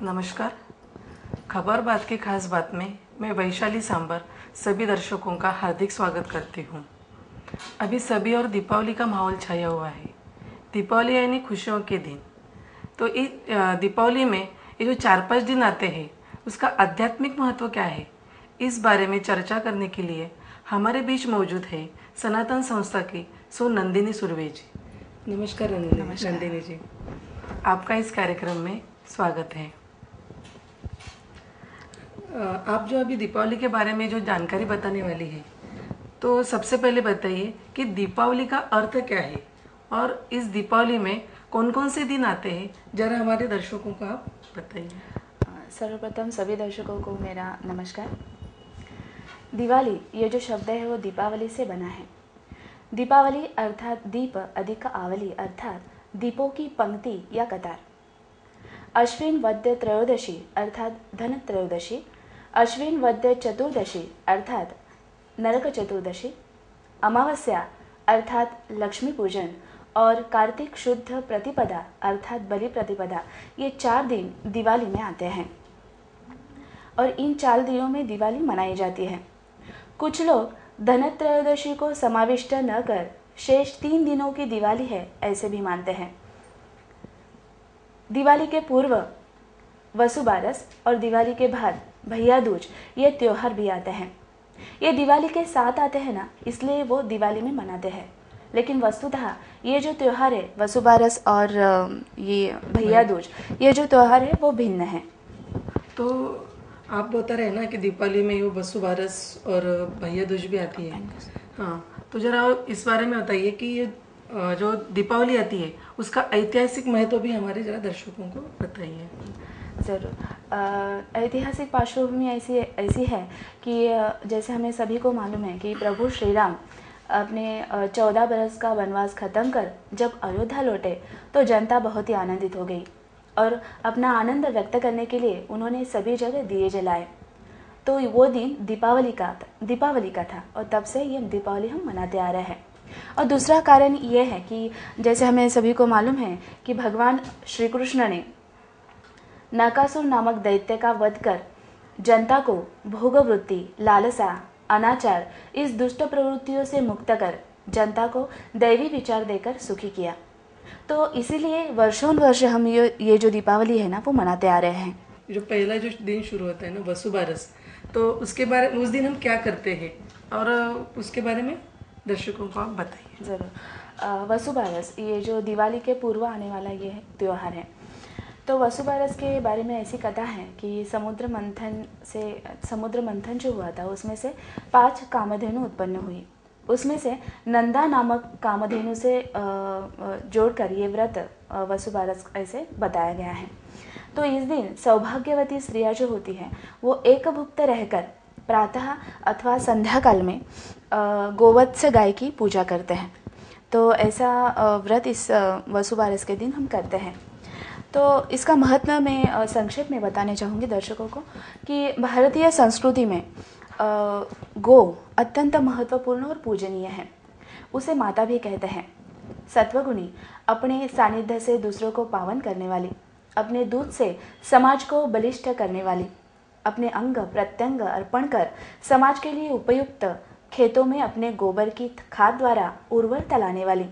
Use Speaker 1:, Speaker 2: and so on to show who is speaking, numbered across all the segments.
Speaker 1: नमस्कार। खबर बात की खास बात में मैं वैशाली सांबर सभी दर्शकों का हार्दिक स्वागत करती हूँ। अभी सभी और दीपावली का माहौल छाया हुआ है। दीपावली यानी खुशियों के दिन। तो इस दीपावली में ये जो 4-5 दिन आते हैं उसका आध्यात्मिक महत्व क्या है, इस बारे में चर्चा करने के लिए हमारे बीच मौजूद है सनातन संस्था की सो नंदिनी सुर्वे जी। नमस्कार नंदिनी जी, आपका इस कार्यक्रम में स्वागत है। आप जो अभी दीपावली के बारे में जो जानकारी बताने वाली है, तो सबसे पहले बताइए कि दीपावली का अर्थ क्या है और इस दीपावली में कौन कौन से दिन आते हैं, जरा हमारे दर्शकों को आप बताइए।
Speaker 2: सर्वप्रथम सभी दर्शकों को मेरा नमस्कार। दिवाली ये जो शब्द है वो दीपावली से बना है। दीपावली अर्थात दीप अधिक आवली अर्थात दीपों की पंक्ति या कतार। अश्विन वद्य त्रयोदशी अर्थात धन त्रयोदशी, अश्विन वद्य चतुर्दशी अर्थात नरक चतुर्दशी, अमावस्या अर्थात लक्ष्मी पूजन और कार्तिक शुद्ध प्रतिपदा अर्थात बलि प्रतिपदा, ये 4 दिन दिवाली में आते हैं और इन 4 दिनों में दिवाली मनाई जाती है। कुछ लोग धनत्रयोदशी को समाविष्ट न कर शेष 3 दिनों की दिवाली है ऐसे भी मानते हैं। दिवाली के पूर्व वसुबारस और दिवाली के बाद भैया दूज ये त्योहार भी आते हैं। ये दिवाली के साथ आते हैं ना, इसलिए वो दिवाली में मनाते हैं। लेकिन वस्तुतः ये जो त्यौहार है वसुबारस और ये भैया दूज, ये जो त्यौहार है वो भिन्न है।
Speaker 1: तो आप बता रहे हैं ना कि दीपावली में ये वसुबारस और भैया दूज भी आती है। हाँ, तो जरा इस बारे में बताइए कि ये जो दीपावली आती है उसका ऐतिहासिक महत्व भी हमारे जरा दर्शकों को बताइए।
Speaker 2: ज़रूर। ऐतिहासिक पार्श्वभूमि ऐसी है कि जैसे हमें सभी को मालूम है कि प्रभु श्री राम अपने 14 बरस का वनवास खत्म कर जब अयोध्या लौटे तो जनता बहुत ही आनंदित हो गई और अपना आनंद व्यक्त करने के लिए उन्होंने सभी जगह दिए जलाए। तो वो दिन दीपावली का था और तब से ये दीपावली हम मनाते आ रहे हैं। और दूसरा कारण ये है कि जैसे हमें सभी को मालूम है कि भगवान श्री कृष्ण ने नरकासुर नामक दैत्य का वध कर जनता को भोगवृत्ति, लालसा, अनाचार इस दुष्ट प्रवृत्तियों से मुक्त कर जनता को दैवी विचार देकर सुखी किया। तो इसीलिए वर्षों वर्ष हम ये जो दीपावली है ना वो मनाते आ रहे हैं।
Speaker 1: जो पहला जो दिन शुरू होता है ना वसुबारस, तो उसके बारे में उस दिन हम क्या करते हैं और उसके बारे में दर्शकों को आप बताइए।
Speaker 2: ज़रूर। वसुबारस ये जो दिवाली के पूर्व आने वाला ये त्यौहार है। तो वसुबारस के बारे में ऐसी कथा है कि समुद्र मंथन जो हुआ था उसमें से 5 कामधेनु उत्पन्न हुई। उसमें से नंदा नामक कामधेनु से जोड़कर ये व्रत वसुबारस ऐसे बताया गया है। तो इस दिन सौभाग्यवती स्त्रियां जो होती हैं वो एकभुक्त रहकर प्रातः अथवा संध्या काल में गोवत्स गाय की पूजा करते हैं। तो ऐसा व्रत इस वसुबारस के दिन हम करते हैं। तो इसका महत्व मैं संक्षेप में बताने चाहूँगी दर्शकों को कि भारतीय संस्कृति में गौ अत्यंत महत्वपूर्ण और पूजनीय है। उसे माता भी कहते हैं। सत्वगुणी, अपने सानिध्य से दूसरों को पावन करने वाली, अपने दूध से समाज को बलिष्ठ करने वाली, अपने अंग प्रत्यंग अर्पण कर समाज के लिए उपयुक्त, खेतों में अपने गोबर की खाद द्वारा उर्वरता लाने वाली,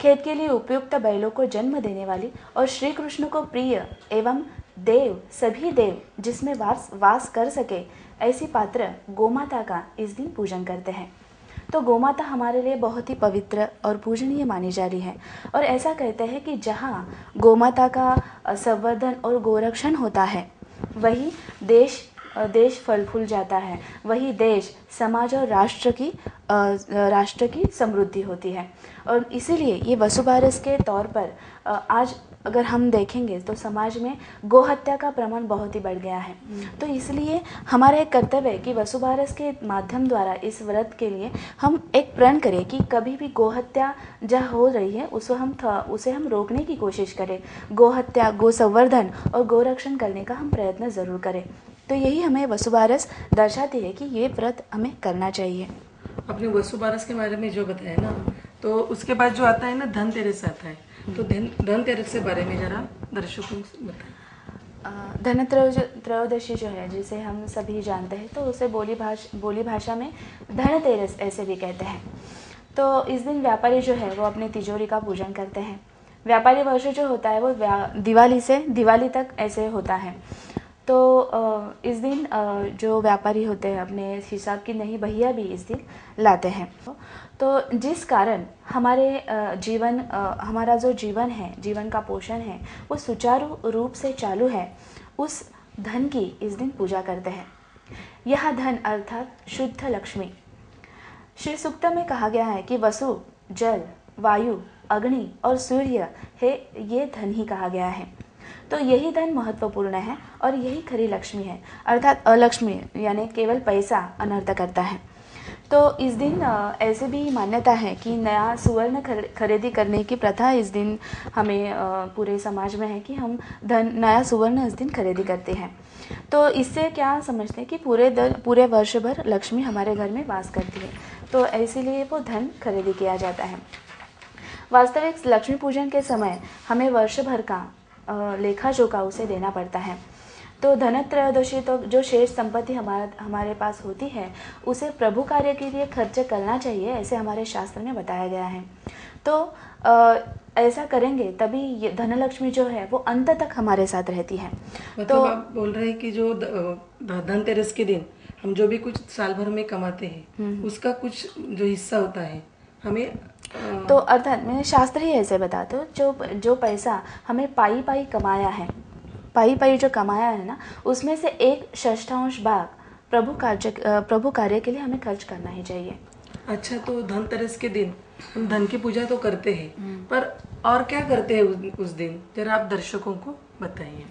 Speaker 2: खेत के लिए उपयुक्त बैलों को जन्म देने वाली और श्री कृष्ण को प्रिय एवं देव सभी देव जिसमें वास कर सके ऐसी पात्र गोमाता का इस दिन पूजन करते हैं। तो गोमाता हमारे लिए बहुत ही पवित्र और पूजनीय मानी जा रही है और ऐसा कहते हैं कि जहाँ गोमाता का संवर्धन और गोरक्षण होता है वही देश फल फूल जाता है, वही देश, समाज और राष्ट्र की समृद्धि होती है। और इसीलिए ये वसुबारस के तौर पर आज अगर हम देखेंगे तो समाज में गोहत्या का प्रमाण बहुत ही बढ़ गया है। तो इसलिए हमारा एक कर्तव्य है कि वसुबारस के माध्यम द्वारा इस व्रत के लिए हम एक प्रण करें कि कभी भी गोहत्या जहाँ हो रही है उसे हम रोकने की कोशिश करें। गोहत्या, गो संवर्धन और गोरक्षण करने का हम प्रयत्न ज़रूर करें। तो यही हमें वसुबारस दर्शाती है कि ये व्रत हमें करना चाहिए।
Speaker 1: अपने वसुबारस के बारे में जो बताया ना, तो उसके बाद जो आता है ना धनतेरस आता है, तो धनतेरस के बारे में जरा दर्शकों को बताएं।
Speaker 2: त्रयोदशी जो है, जिसे हम सभी जानते हैं, तो उसे बोली भाषा में धनतेरस ऐसे भी कहते हैं। तो इस दिन व्यापारी जो है वो अपनी तिजोरी का पूजन करते हैं। व्यापारी वर्ष जो होता है वो दिवाली से दिवाली तक ऐसे होता है। तो इस दिन जो व्यापारी होते हैं अपने हिसाब की नई बहिया भी इस दिन लाते हैं। तो जिस कारण हमारा जो जीवन है, जीवन का पोषण है, वो सुचारू रूप से चालू है, उस धन की इस दिन पूजा करते हैं। यह धन अर्थात शुद्ध लक्ष्मी। श्री सूक्त में कहा गया है कि वसु, जल, वायु, अग्नि और सूर्य है, ये धन ही कहा गया है। तो यही धन महत्वपूर्ण है और यही खरी लक्ष्मी है, अर्थात अलक्ष्मी यानी केवल पैसा अनर्थ करता है। तो इस दिन ऐसे भी मान्यता है कि नया सुवर्ण खरीदी करने की प्रथा इस दिन हमें पूरे समाज में है कि हम नया सुवर्ण इस दिन खरीदी करते हैं। तो इससे क्या समझते हैं कि पूरे वर्ष भर लक्ष्मी हमारे घर में वास करती है, तो इसीलिए वो धन खरीदी किया जाता है। वास्तविक लक्ष्मी पूजन के समय हमें वर्ष भर का लेखा जोखा उसे देना पड़ता है। तो धनत्रयोदशी तो जो शेष संपत्ति हमारे पास होती है उसे प्रभु कार्य के लिए खर्च करना चाहिए, ऐसे हमारे शास्त्र में बताया गया है। तो ऐसा करेंगे तभी ये धनलक्ष्मी जो है वो अंत तक हमारे साथ रहती है।
Speaker 1: मतलब
Speaker 2: तो
Speaker 1: आप बोल रहे हैं कि जो धनतेरस के दिन हम जो भी कुछ साल भर में कमाते हैं उसका कुछ जो हिस्सा होता है हमें
Speaker 2: तो अर्थात मैं शास्त्र ही ऐसे बताते हो, जो पैसा हमें पाई कमाया है, पाई जो कमाया है ना, उसमें से 1/6 भाग प्रभु कार्य के लिए हमें खर्च करना ही चाहिए।
Speaker 1: अच्छा, तो धनतेरस के दिन हम धन की पूजा तो करते हैं, पर और क्या करते हैं उस दिन, जरा आप दर्शकों को बताइए।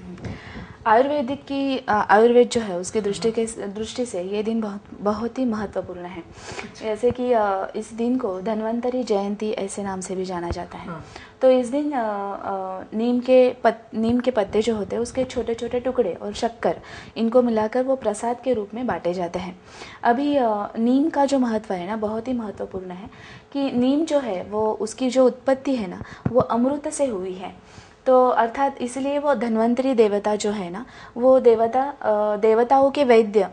Speaker 2: आयुर्वेद जो है उसकी दृष्टि से ये दिन बहुत ही महत्वपूर्ण है। जैसे कि इस दिन को धन्वंतरी जयंती ऐसे नाम से भी जाना जाता है।
Speaker 1: हाँ।
Speaker 2: तो इस दिन नीम के पत्ते जो होते हैं उसके छोटे छोटे टुकड़े और शक्कर, इनको मिलाकर वो प्रसाद के रूप में बांटे जाते हैं। अभी नीम का जो महत्व है ना बहुत ही महत्वपूर्ण है कि नीम जो है वो उसकी जो उत्पत्ति है ना वो अमृत से हुई है। तो अर्थात इसलिए वो धन्वंतरी देवता जो है ना वो देवताओं के वैद्य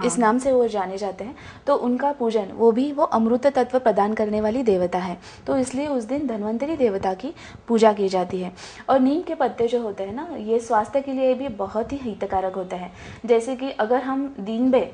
Speaker 2: इस नाम से वो जाने जाते हैं। तो उनका पूजन वो अमृत तत्व प्रदान करने वाली देवता है, तो इसलिए उस दिन धन्वंतरी देवता की पूजा की जाती है। और नीम के पत्ते जो होते हैं ना ये स्वास्थ्य के लिए भी बहुत ही हितकारक होता है। जैसे कि अगर हम दिन में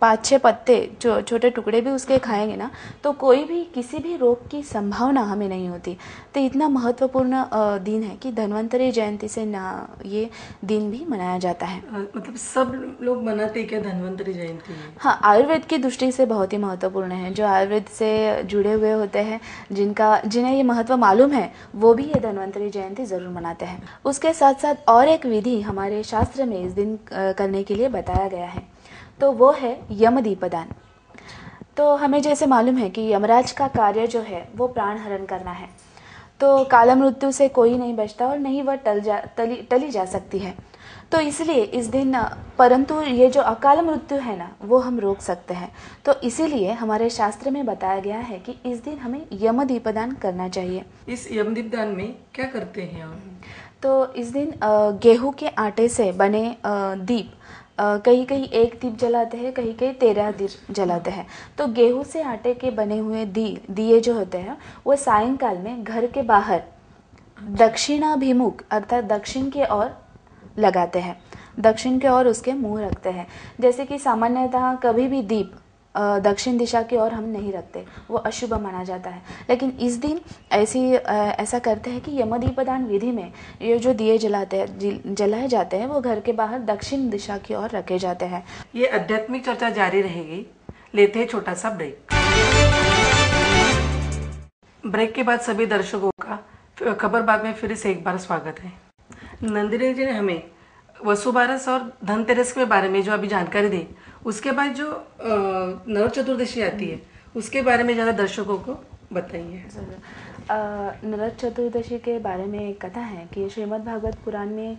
Speaker 2: 5-6 पत्ते जो छोटे टुकड़े भी उसके खाएंगे ना तो कोई भी किसी भी रोग की संभावना हमें नहीं होती। तो इतना महत्वपूर्ण दिन है कि धन्वंतरी जयंती से ना ये दिन भी मनाया जाता है।
Speaker 1: मतलब सब लोग मनाते हैं क्या धन्वंतरी जयंती?
Speaker 2: हाँ, आयुर्वेद की दृष्टि से बहुत ही महत्वपूर्ण है। जो आयुर्वेद से जुड़े हुए होते हैं, जिन्हें ये महत्व मालूम है, वो भी ये धन्वंतरी जयंती जरूर मनाते हैं। उसके साथ साथ और एक विधि हमारे शास्त्र में इस दिन करने के लिए बताया गया है, तो वो है यम दीपदान। तो हमें जैसे मालूम है कि यमराज का कार्य जो है वो प्राण हरण करना है। तो काला मृत्यु से कोई नहीं बचता और नहीं वह टली जा सकती है। तो इसलिए इस दिन, परंतु ये जो अकाल मृत्यु है ना वो हम रोक सकते हैं। तो इसीलिए हमारे शास्त्र में बताया गया है कि इस दिन हमें यम दीपदान करना चाहिए।
Speaker 1: इस यम दीपदान में क्या करते हैं आप?
Speaker 2: तो इस दिन गेहूं के आटे से बने दीप, कहीं कहीं 1 दीप जलाते हैं, कहीं कहीं 13 दीप जलाते हैं। तो गेहूं से आटे के बने हुए दिए जो होते हैं वो सायंकाल में घर के बाहर दक्षिणाभिमुख अर्थात दक्षिण की ओर लगाते हैं, दक्षिण की ओर उसके मुंह रखते हैं। जैसे कि सामान्यतः कभी भी दीप दक्षिण दिशा की ओर हम नहीं रखते, वो अशुभ माना जाता है। लेकिन इस दिन ऐसा करते हैं कि यमदीपदान विधि में ये जो दिए जलाए जाते हैं वो घर के बाहर दक्षिण दिशा की ओर रखे जाते हैं।
Speaker 1: ये आध्यात्मिक चर्चा जारी रहेगी, लेते हैं छोटा सा ब्रेक। ब्रेक के बाद सभी दर्शकों का खबर बाद में फिर से एक बार स्वागत है। नंदिनी जी ने हमें वसुबारस और धनतेरस के बारे में जो अभी जानकारी दी, उसके बाद जो नरक चतुर्दशी आती है उसके बारे में ज़्यादा दर्शकों को बताइए।
Speaker 2: नरक चतुर्दशी के बारे में एक कथा है कि श्रीमद् भागवत पुराण में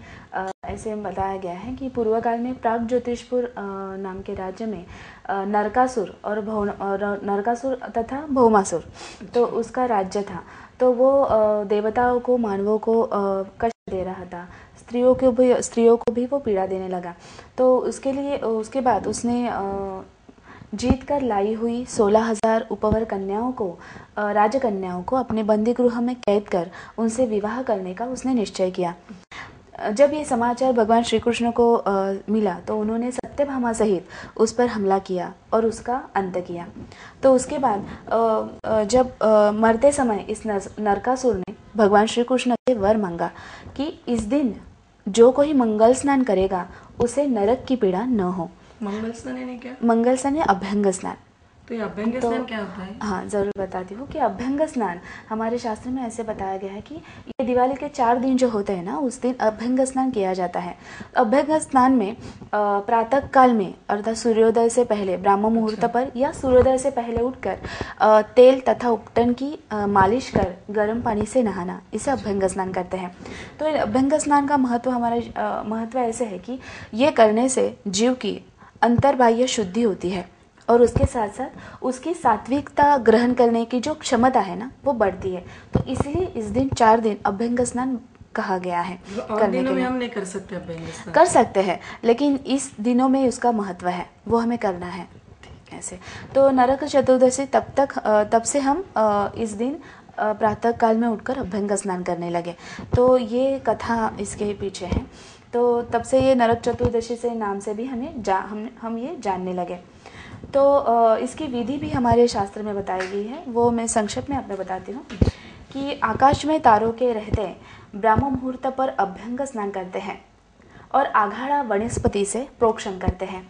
Speaker 2: ऐसे बताया गया है कि पूर्व काल में प्राग ज्योतिषपुर नाम के राज्य में नरकासुर नरकासुर तथा भौमासुर, तो उसका राज्य था। तो वो देवताओं को, मानवों को कष्ट दे रहा था, स्त्रियों को भी वो पीड़ा देने लगा। तो उसके बाद उसने जीत कर लाई हुई 16,000 उपवर कन्याओं को, राजकन्याओं को अपने बंदी गृह में कैद कर उनसे विवाह करने का उसने निश्चय किया। जब ये समाचार भगवान श्री कृष्ण को मिला तो उन्होंने सत्यभामा सहित उस पर हमला किया और उसका अंत किया। तो उसके बाद जब मरते समय इस नरकासुर ने भगवान श्री कृष्ण से वर मांगा कि इस दिन जो कोई मंगल स्नान करेगा उसे नरक की पीड़ा न हो।
Speaker 1: मंगल स्नान यानी क्या?
Speaker 2: मंगल स्नान या अभ्यंग स्नान।
Speaker 1: तो ये अभ्यंग स्नान क्या होता है?
Speaker 2: हाँ, ज़रूर बताती हूँ कि अभ्यंग स्नान हमारे शास्त्र में ऐसे बताया गया है कि ये दिवाली के 4 दिन जो होते हैं ना, उस दिन अभ्यंग स्नान किया जाता है। अभ्यंग स्नान में प्रातः काल में अर्थात सूर्योदय से पहले ब्राह्म मुहूर्त पर या सूर्योदय से पहले उठकर तेल तथा उपटन की मालिश कर गर्म पानी से नहाना, इसे अभ्यंग स्नान कहते हैं। तो अभ्यंग स्नान का महत्व ऐसे है कि ये करने से जीव की अंतर्बाह्य शुद्धि होती है और उसके साथ साथ उसकी सात्विकता ग्रहण करने की जो क्षमता है ना, वो बढ़ती है। तो इसलिए इस दिन 4 दिन अभ्यंग स्नान कहा गया है।
Speaker 1: और दिनों में हम नहीं कर सकते अभ्यंग स्नान? कर
Speaker 2: सकते हैं, लेकिन इस दिनों में उसका महत्व है, वो हमें करना है ऐसे। तो नरक चतुर्दशी तब से हम इस दिन प्रातः काल में उठकर अभ्यंग स्नान करने लगे। तो ये कथा इसके पीछे है। तो तब से ये नरक चतुर्दशी से नाम से भी हम ये जानने लगे। तो इसकी विधि भी हमारे शास्त्र में बताई गई है, वो मैं संक्षेप में आपको बताती हूँ कि आकाश में तारों के रहते ब्राह्म मुहूर्त पर अभ्यंग स्नान करते हैं और आघाड़ा वनस्पति से प्रोक्षण करते हैं।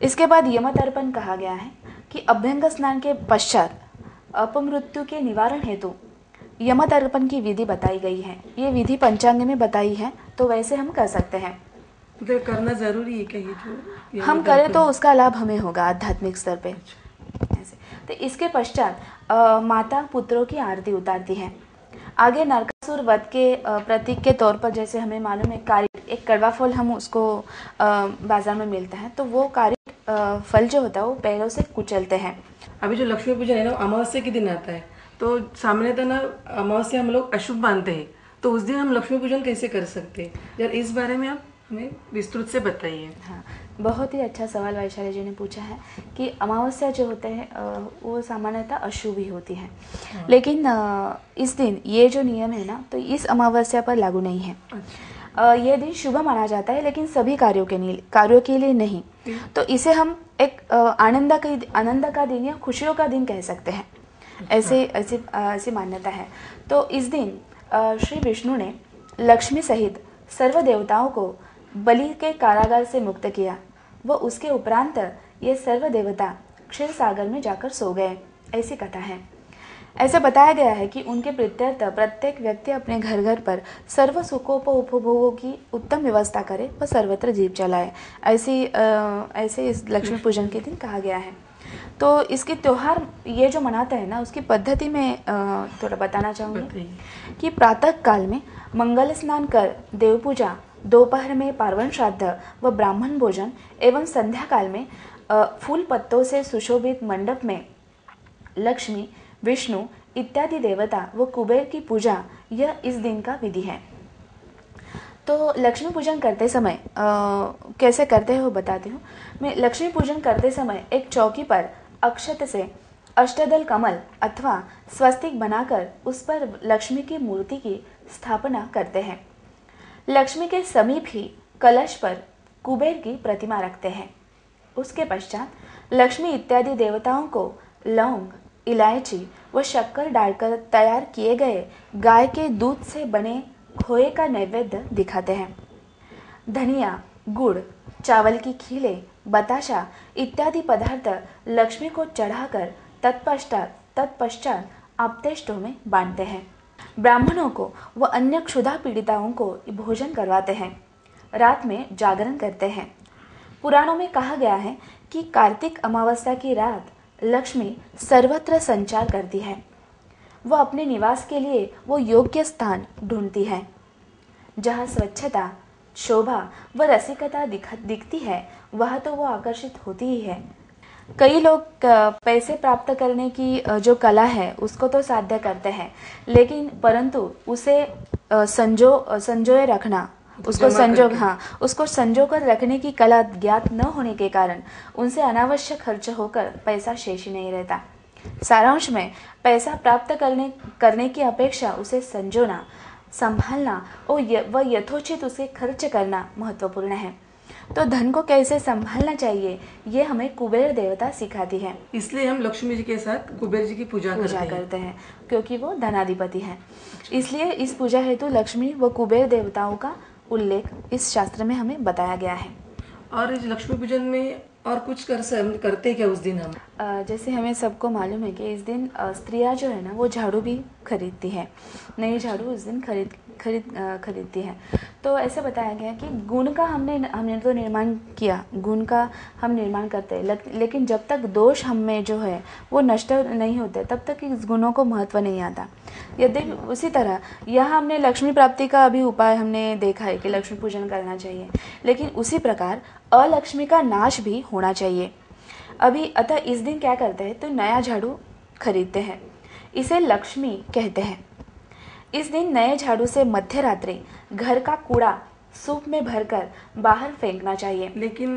Speaker 2: इसके बाद यमतर्पण कहा गया है कि अभ्यंग स्नान के पश्चात अपमृत्यु के निवारण हेतु यमतर्पण की विधि बताई गई है। ये विधि पंचांग में बताई है, तो वैसे हम कर सकते हैं।
Speaker 1: तो करना जरूरी है कहीं जो
Speaker 2: हम करें तो उसका लाभ हमें होगा आध्यात्मिक स्तर पे ऐसे। तो इसके पश्चात माता पुत्रों की आरती उतारती है। आगे नरकासुर वध के प्रतीक के तौर पर, जैसे हमें मालूम है कारिट, एक कड़वा फल हम उसको बाजार में मिलता है, तो वो कारिट फल जो होता है वो पैरों से कुचलते हैं।
Speaker 1: अभी जो लक्ष्मी पूजन है ना, अमावस्या के दिन आता है, तो सामने तो ना अमावस्या हम लोग अशुभ मानते हैं, तो उस दिन हम लक्ष्मी पूजन कैसे कर सकते हैं? यार इस बारे में आप हमें विस्तृत से बताइए।
Speaker 2: हाँ, बहुत ही अच्छा सवाल वैशाली जी ने पूछा है कि अमावस्या जो होते हैं वो सामान्यतः अशुभ ही होती है। हाँ। लेकिन इस दिन ये जो नियम है ना, तो इस अमावस्या पर लागू नहीं है। अच्छा। ये दिन शुभ माना जाता है, लेकिन सभी कार्यों के लिए नहीं। तो इसे हम एक आनंद का दिन या खुशियों का दिन कह सकते हैं। ऐसी मान्यता है। तो इस दिन श्री विष्णु ने लक्ष्मी सहित सर्व देवताओं को बलि के कारागार से मुक्त किया। वो उसके उपरांत ये सर्व देवता क्षीर सागर में जाकर सो गए, ऐसी कथा है। ऐसा बताया गया है कि उनके प्रत्यर्थ प्रत्येक व्यक्ति अपने घर घर पर सर्व सुखोपभोगों की उत्तम व्यवस्था करे व सर्वत्र जीव चलाए। ऐसे इस लक्ष्मी पूजन के दिन कहा गया है। तो इसके त्योहार ये जो मनाते हैं ना, उसकी पद्धति में थोड़ा बताना चाहूँगी कि प्रातः काल में मंगल स्नान कर देव पूजा, दोपहर में पार्वन श्राद्ध व ब्राह्मण भोजन एवं संध्या काल में फूल पत्तों से सुशोभित मंडप में लक्ष्मी, विष्णु इत्यादि देवता व कुबेर की पूजा, यह इस दिन का विधि है। तो लक्ष्मी पूजन करते समय कैसे करते हैं वो बताती हूँ मैं। लक्ष्मी पूजन करते समय एक चौकी पर अक्षत से अष्टदल कमल अथवा स्वस्तिक बनाकर उस पर लक्ष्मी की मूर्ति की स्थापना करते हैं। लक्ष्मी के समीप ही कलश पर कुबेर की प्रतिमा रखते हैं। उसके पश्चात लक्ष्मी इत्यादि देवताओं को लौंग, इलायची व शक्कर डालकर तैयार किए गए गाय के दूध से बने खोए का नैवेद्य दिखाते हैं। धनिया, गुड़, चावल की खीलें, बताशा इत्यादि पदार्थ लक्ष्मी को चढ़ाकर तत्पश्चात आप्तेष्टों में बांधते हैं। ब्राह्मणों को व अन्य क्षुधा पीड़िताओं को भोजन करवाते हैं। रात में जागरण करते हैं। पुराणों में कहा गया है कि कार्तिक अमावस्या की रात लक्ष्मी सर्वत्र संचार करती है। वह अपने निवास के लिए वो योग्य स्थान ढूंढती है जहाँ स्वच्छता, शोभा व रसिकता दिखती है, वह तो वो आकर्षित होती ही है। कई लोग पैसे प्राप्त करने की जो कला है उसको तो साध्य करते हैं, लेकिन परंतु उसे संजोए रखना, उसको
Speaker 1: जमा
Speaker 2: संजो
Speaker 1: करके।
Speaker 2: हाँ उसको संजो कर रखने की कला ज्ञात न होने के कारण उनसे अनावश्यक खर्च होकर पैसा शेष ही नहीं रहता। सारांश में पैसा प्राप्त करने की अपेक्षा उसे संजोना, संभालना और वह यथोचित उसे खर्च करना महत्वपूर्ण है। तो धन को कैसे संभालना चाहिए ये हमें कुबेर देवता सिखाती है।
Speaker 1: इसलिए हम लक्ष्मी जी के साथ कुबेर जी की पूजा
Speaker 2: करते हैं क्योंकि वो धनाधिपति हैं। इसलिए इस पूजा हेतु लक्ष्मी व कुबेर देवताओं का उल्लेख इस शास्त्र में हमें बताया गया है।
Speaker 1: और इस लक्ष्मी पूजन में और कुछ करते क्या उस दिन हम?
Speaker 2: जैसे हमें सबको मालूम है कि इस दिन स्त्रियां जो है ना वो झाड़ू भी खरीदती है, नई झाड़ू उस दिन खरीदती है। तो ऐसे बताया गया कि गुण का हमने तो निर्माण किया, गुण का हम निर्माण करते हैं, लेकिन जब तक दोष हम में जो है वो नष्ट नहीं होते तब तक इस गुणों को महत्व नहीं आता। यदि उसी तरह यहाँ हमने लक्ष्मी प्राप्ति का अभी उपाय हमने देखा है कि लक्ष्मी पूजन करना चाहिए, लेकिन उसी प्रकार अलक्ष्मी का नाश भी होना चाहिए। अभी अतः इस दिन क्या करते हैं तो नया झाड़ू खरीदते हैं, इसे लक्ष्मी कहते हैं। इस दिन नए झाड़ू से मध्य रात्रि घर का कूड़ा सूप में भरकर बाहर फेंकना चाहिए।
Speaker 1: लेकिन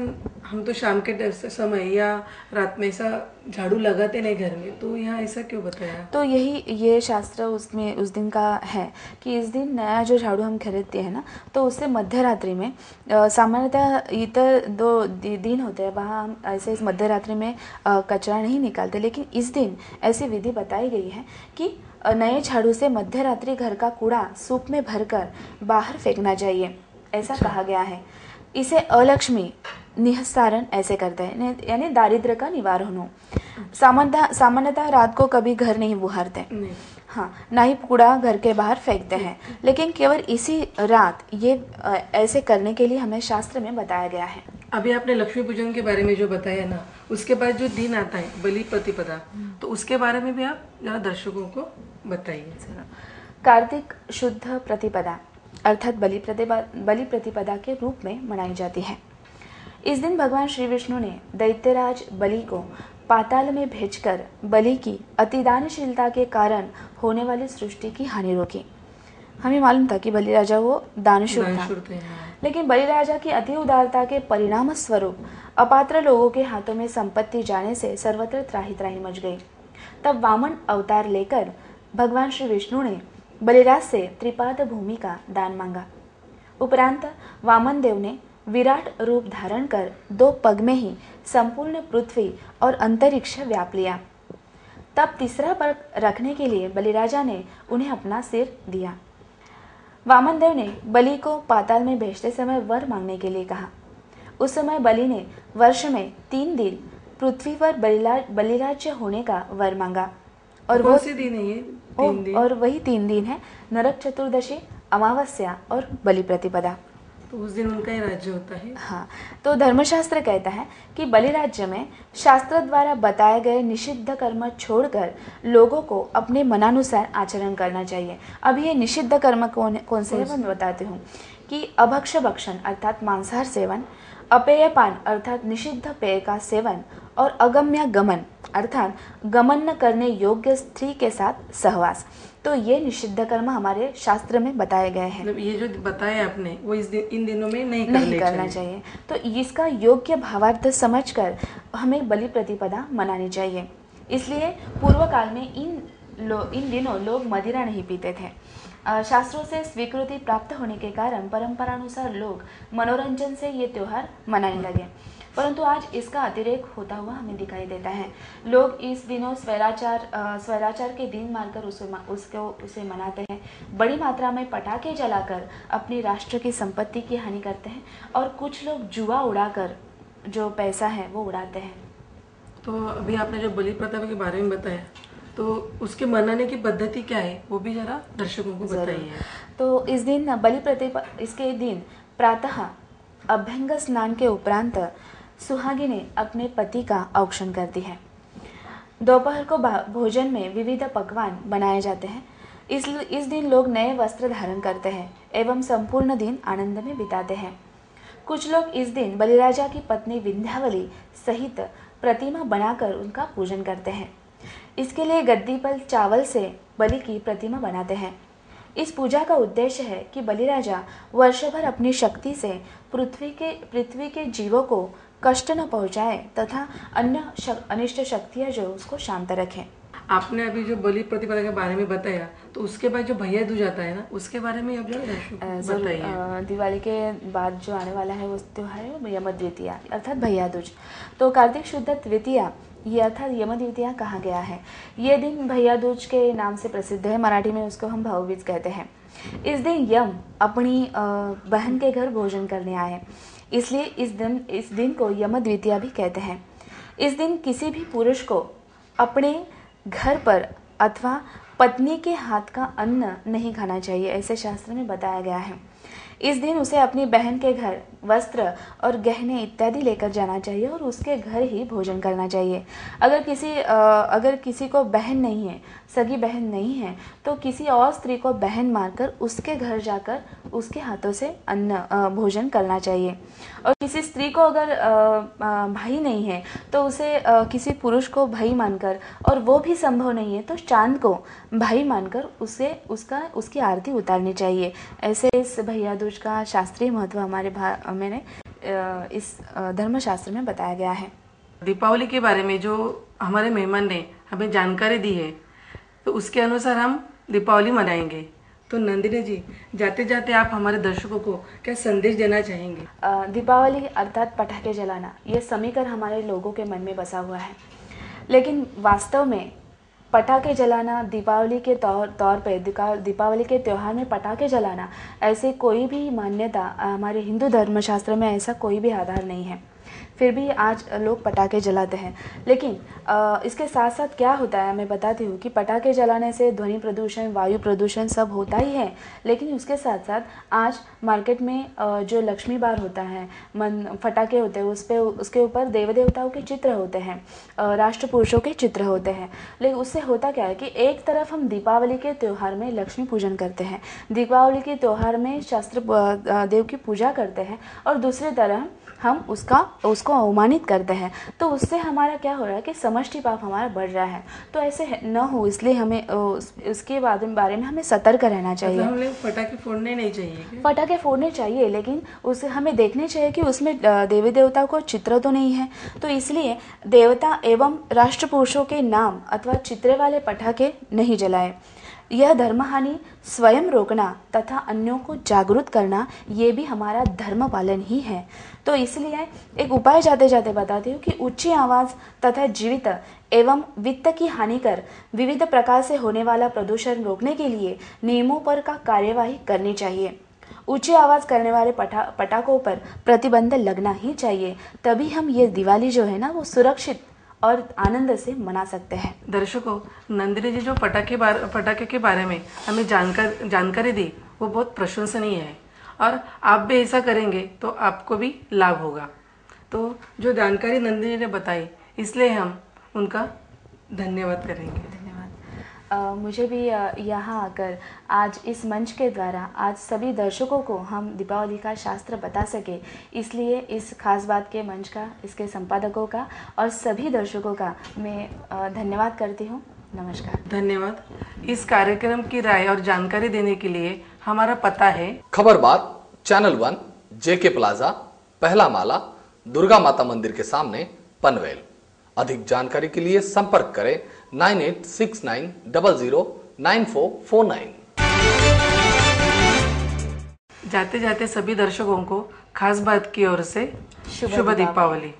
Speaker 1: हम तो शाम के समय या रात में ऐसा झाड़ू लगाते नहीं घर में, तो यहाँ ऐसा क्यों बताया?
Speaker 2: तो ये शास्त्र उसमें उस दिन का है कि इस दिन नया जो झाड़ू हम खरीदते हैं ना तो उससे मध्य रात्रि में सामान्यतः इतर दो दिन होते हैं वहाँ हम ऐसे इस मध्य रात्रि में कचरा नहीं निकालते, लेकिन इस दिन ऐसी विधि बताई गई है कि नए झाड़ू से मध्य रात्रि घर का कूड़ा सूप में भरकर बाहर फेंकना चाहिए, ऐसा कहा गया है। इसे अलक्ष्मी निहस्तारण ऐसे करते हैं, यानी दारिद्र्य का निवारण हो। सामान्यतः रात को कभी घर नहीं बुहारते, हाँ ना ही कूड़ा घर के बाहर फेंकते हैं, लेकिन केवल इसी रात ये ऐसे करने के लिए हमें शास्त्र में बताया गया है।
Speaker 1: अभी आपने लक्ष्मी पूजन के बारे में जो बताया ना, उसके बाद जो दिन आता है बलि प्रतिपदा, तो उसके बारे में भी आप जरा दर्शकों को बताइए।
Speaker 2: कार्तिक शुद्ध प्रतिपदा अर्थात बलि प्रतिपदा के रूप में मनाई जाती है। इस दिन भगवान श्री विष्णु ने दैत्यराज बलि को पाताल में भेजकर बलि की अतिदानशीलता के कारण होने वाली सृष्टि की हानि रोकी। हमें मालूम था कि बलि राजा वो दानशूर था, लेकिन बलि राजा की अति उदारता के परिणाम स्वरूप अपात्र लोगों के हाथों में संपत्ति जाने से सर्वत्र त्राही त्राही मच गई। तब वामन अवतार लेकर भगवान श्री विष्णु ने बलिराज से त्रिपाद भूमि का दान मांगा। उपरांत वामन देव ने विराट रूप धारण कर 2 पग में ही संपूर्ण पृथ्वी और अंतरिक्ष व्याप लिया। तब तीसरा पग रखने के लिए बलिराजा ने उन्हें अपना सिर दिया। वामन देव ने बलि को पाताल में भेजते समय वर मांगने के लिए कहा। उस समय बलि ने वर्ष में 3 दिन पृथ्वी पर बलिराज्य होने का वर मांगा। और
Speaker 1: कौन से दिन है ये 3 दिन?
Speaker 2: और वही 3 दिन है नरक चतुर्दशी, अमावस्या और बलि प्रतिपदा।
Speaker 1: तो उस दिन उनका ही राज्य होता है।
Speaker 2: हाँ, तो धर्मशास्त्र कहता है कि बलि राज्य में शास्त्र द्वारा बताए गए निषिद्ध कर्म छोड़कर लोगों को अपने मनानुसार आचरण करना चाहिए। अब ये निषिद्ध कर्म कौन से है मैं बताती हूँ कि अभक्ष भक्षण अर्थात मांसाहार सेवन, अपेय पान अर्थात निषिद्ध पेय का सेवन और अगम्य गमन अर्थात गमन न करने योग्य स्त्री के साथ सहवास। तो ये निषिद्ध कर्म हमारे शास्त्र में बताए गए हैं।
Speaker 1: मतलब ये जो बताया आपने वो इन दिनों में नहीं
Speaker 2: करना चाहिए। तो इसका योग्य भावार्थ समझकर हमें बलि प्रतिपदा मनानी चाहिए। इसलिए पूर्व काल में इन दिनों लोग मदिरा नहीं पीते थे। शास्त्रों से स्वीकृति प्राप्त होने के कारण परंपरानुसार लोग मनोरंजन से ये त्योहार मनाने लगे, परंतु आज इसका अतिरेक होता हुआ हमें दिखाई देता है। लोग इस दिनों स्वैराचार के दिन मानकर उसे मनाते हैं। बड़ी मात्रा में पटाखे जलाकर अपनी राष्ट्र की संपत्ति की हानि करते हैं और कुछ लोग जुआ उड़ाकर जो पैसा है वो उड़ाते हैं। तो
Speaker 1: अभी आपने जो बलि प्रथा के बारे में बताया, तो उसके मनाने की पद्धति क्या है वो भी जरा दर्शकों को बताइए।
Speaker 2: तो इस दिन इसके दिन प्रातः अभ्यंग स्नान के उपरांत सुहागिनें अपने पति का औक्षण करती है। दोपहर को भोजन में विविध पकवान बनाए जाते हैं। इस दिन लोग नए वस्त्र धारण करते हैं एवं संपूर्ण दिन आनंद में बिताते हैं। कुछ लोग इस दिन बलिराजा की पत्नी विंध्यावली सहित प्रतिमा बनाकर उनका पूजन करते हैं। इसके लिए गद्दी पर चावल से बलि की प्रतिमा बनाते हैं। इस पूजा का उद्देश्य है कि बलिराजा वर्षभर अपनी शक्ति से पृथ्वी के जीवों को कष्ट न पहुंचाए तथा अन्य अनिष्ट शक्तियां जो उसको शांत रखें।
Speaker 1: आपने अभी जो बलि प्रतिपदा के बारे में बताया, तो उसके बाद जो भैया दूज आता है ना, उसके बारे में आप जरा बताइए।
Speaker 2: दिवाली के बाद जो आने वाला है वो त्योहार है यम द्वितीया अर्थात भैया दूज। तो कार्तिक शुद्ध द्वितीया ये अर्थात यम द्वितीया कहा गया है। ये दिन भैया दूज के नाम से प्रसिद्ध है। मराठी में उसको हम भाऊबीज कहते हैं। इस दिन यम अपनी बहन के घर भोजन करने आए, इसलिए इस दिन को यम द्वितीया भी कहते हैं। इस दिन किसी भी पुरुष को अपने घर पर अथवा पत्नी के हाथ का अन्न नहीं खाना चाहिए, ऐसे शास्त्र में बताया गया है। इस दिन उसे अपनी बहन के घर वस्त्र और गहने इत्यादि लेकर जाना चाहिए और उसके घर ही भोजन करना चाहिए। अगर किसी को बहन नहीं है, सगी बहन नहीं है, तो किसी और स्त्री को बहन मानकर उसके घर जाकर उसके हाथों से भोजन करना चाहिए। और किसी स्त्री को अगर भाई नहीं है तो उसे किसी पुरुष को भाई मानकर, और वो भी संभव नहीं है तो चांद को भाई मानकर उसकी आरती उतारनी चाहिए। ऐसे इस भैया दूज का शास्त्रीय महत्व मैंने इस धर्मशास्त्र में बताया गया है।
Speaker 1: दीपावली के बारे में जो हमारे मेहमान ने हमें जानकारी दी है, तो उसके अनुसार हम दीपावली मनाएंगे। तो नंदिनी जी, जाते जाते आप हमारे दर्शकों को क्या संदेश देना चाहेंगे?
Speaker 2: दीपावली अर्थात पटाखे जलाना, ये समीकर हमारे लोगों के मन में बसा हुआ है, लेकिन वास्तव में पटाखे जलाना दीपावली के तौर पे दीपावली के त्यौहार में पटाखे जलाना, ऐसे कोई भी मान्यता हमारे हिंदू धर्मशास्त्र में ऐसा कोई भी आधार नहीं है। फिर भी आज लोग पटाखे जलाते हैं। लेकिन इसके साथ साथ क्या होता है मैं बताती हूँ कि पटाखे जलाने से ध्वनि प्रदूषण, वायु प्रदूषण सब होता ही है, लेकिन उसके साथ साथ आज मार्केट में जो लक्ष्मी बार होता है, फटाखे होते हैं, उसके ऊपर देव देवताओं के चित्र होते हैं, राष्ट्र पुरुषों के चित्र होते हैं। लेकिन उससे होता क्या है कि एक तरफ हम दीपावली के त्यौहार में लक्ष्मी पूजन करते हैं, दीपावली के त्यौहार में शास्त्र देव की पूजा करते हैं, और दूसरी तरफ हम उसको अवमानित करते हैं। तो उससे हमारा क्या हो रहा है कि समष्टि पाप हमारा बढ़ रहा है। तो ऐसे न हो, इसलिए हमें उसके बारे में हमें सतर्क रहना चाहिए।
Speaker 1: हम लोग पटाखे फोड़ने नहीं चाहिए?
Speaker 2: पटाखे फोड़ने चाहिए, लेकिन उसे हमें देखने चाहिए कि उसमें देवी देवता को चित्र तो नहीं है। तो इसलिए देवता एवं राष्ट्र पुरुषों के नाम अथवा चित्र वाले पटाखे नहीं जलाए। यह धर्महानि स्वयं रोकना तथा अन्यों को जागरूक करना, ये भी हमारा धर्म पालन ही है। तो इसलिए एक उपाय जाते जाते बताती हूँ कि ऊंची आवाज़ तथा जीवित एवं वित्त की हानि कर विविध प्रकार से होने वाला प्रदूषण रोकने के लिए नियमों पर का कार्यवाही करनी चाहिए। ऊंची आवाज़ करने वाले पटाखों पर प्रतिबंध लगना ही चाहिए, तभी हम ये दिवाली जो है ना वो सुरक्षित और आनंद से मना सकते हैं।
Speaker 1: दर्शकों, नंदिनी जी जो पटाखे के बारे में हमें जानकारी दी, वो बहुत प्रशंसनीय है, और आप भी ऐसा करेंगे तो आपको भी लाभ होगा। तो जो जानकारी नंदिनी ने बताई, इसलिए हम उनका धन्यवाद करेंगे।
Speaker 2: धन्यवाद। मुझे भी यहाँ आकर आज इस मंच के द्वारा आज सभी दर्शकों को हम दीपावली का शास्त्र बता सके, इसलिए इस खास बात के मंच का, इसके संपादकों का और सभी दर्शकों का मैं धन्यवाद करती हूँ। नमस्कार।
Speaker 1: धन्यवाद। इस कार्यक्रम की राय और जानकारी देने के लिए हमारा पता है
Speaker 3: खबर बात, चैनल 1, JK प्लाजा, पहला माला, दुर्गा माता मंदिर के सामने, पनवेल। अधिक जानकारी के लिए संपर्क करें 9869009449।
Speaker 1: जाते जाते सभी दर्शकों को खास बात की ओर से शुभ दीपावली।